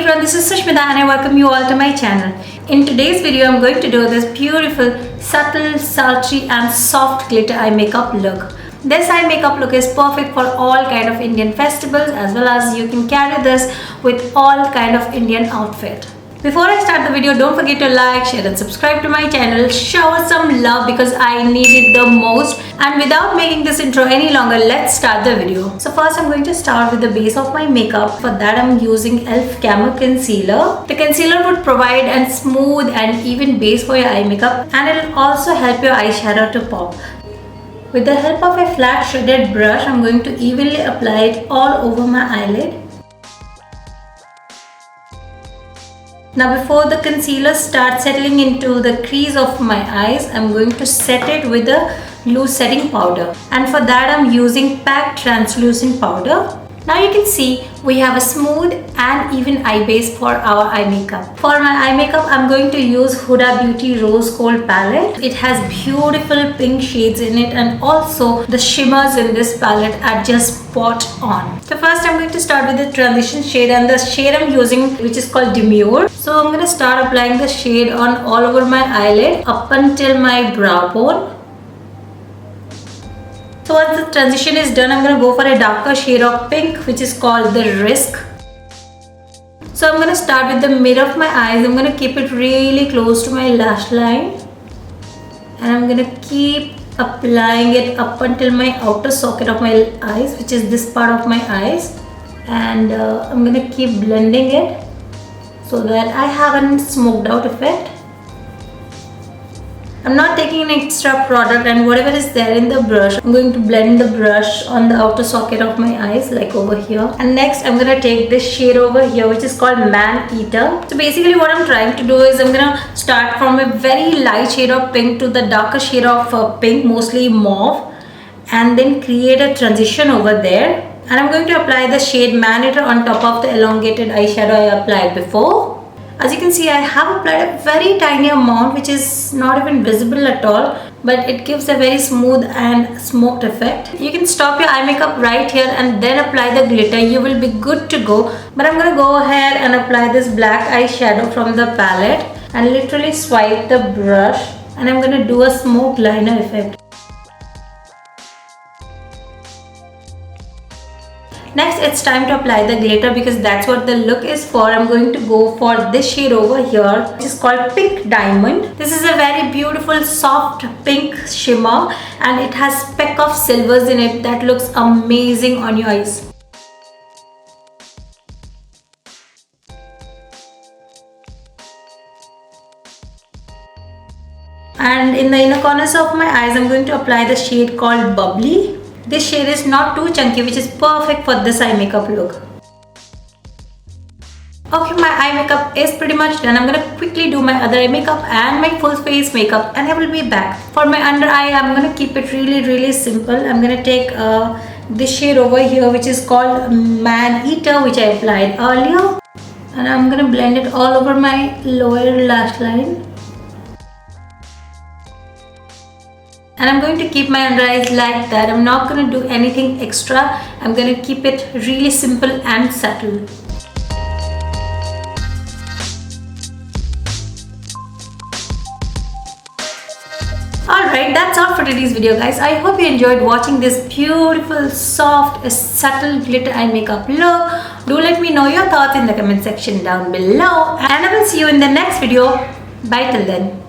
everyone, this is Sushmita and I welcome you all to my channel. In today's video, I'm going to do this beautiful, subtle, sultry and soft glitter eye makeup look. This eye makeup look is perfect for all kind of Indian festivals, as well as you can carry this with all kind of Indian outfit. Before I start the video, don't forget to like, share and subscribe to my channel. Show us some love because I need it the most. And without making this intro any longer, let's start the video. So first I'm going to start with the base of my makeup. For that I'm using e.l.f. Camo Concealer. The concealer would provide a smooth and even base for your eye makeup, and it will also help your eyeshadow to pop. With the help of a flat shredded brush, I'm going to evenly apply it all over my eyelid. Now before the concealer starts settling into the crease of my eyes, I'm going to set it with a loose setting powder. And for that I'm using PAC translucent powder. Now you can see we have a smooth and even eye base for our eye makeup. For my eye makeup, I'm going to use Huda Beauty Rose Gold palette. It has beautiful pink shades in it, and also the shimmers in this palette are just spot on. So first I'm going to start with the transition shade, and the shade I'm using, which is called Demure. So I'm going to start applying the shade on all over my eyelid up until my brow bone. So once the transition is done, I'm going to go for a darker shade of pink, which is called the Risk. So I'm going to start with the mid of my eyes. I'm going to keep it really close to my lash line. And I'm going to keep applying it up until my outer socket of my eyes, which is this part of my eyes. And I'm going to keep blending it so that I have a smoked out effect. I'm not taking an extra product, and whatever is there in the brush, I'm going to blend the brush on the outer socket of my eyes, like over here. And next I'm going to take this shade over here, which is called Man Eater. So basically what I'm trying to do is I'm going to start from a very light shade of pink to the darker shade of pink, mostly mauve, and then create a transition over there. And I'm going to apply the shade Man Eater on top of the elongated eyeshadow I applied before. As you can see, I have applied a very tiny amount, which is not even visible at all, but it gives a very smooth and smoked effect. You can stop your eye makeup right here and then apply the glitter. You will be good to go. But I'm going to go ahead and apply this black eyeshadow from the palette and literally swipe the brush, and I'm going to do a smoked liner effect. Next, it's time to apply the glitter because that's what the look is for. I'm going to go for this shade over here, which is called Pink Diamond. This is a very beautiful soft pink shimmer, and it has speck of silvers in it that looks amazing on your eyes. And in the inner corners of my eyes, I'm going to apply the shade called Bubbly. This shade is not too chunky, which is perfect for this eye makeup look. Okay, my eye makeup is pretty much done. I'm going to quickly do my other eye makeup and my full face makeup, and I will be back. For my under eye, I'm going to keep it really simple. I'm going to take this shade over here, which is called Man Eater, which I applied earlier. And I'm going to blend it all over my lower lash line. And I'm going to keep my under eyes like that. I'm not going to do anything extra. I'm going to keep it really simple and subtle. Alright, that's all for today's video, guys. I hope you enjoyed watching this beautiful, soft, subtle glitter eye makeup look. Do let me know your thoughts in the comment section down below. And I will see you in the next video. Bye till then.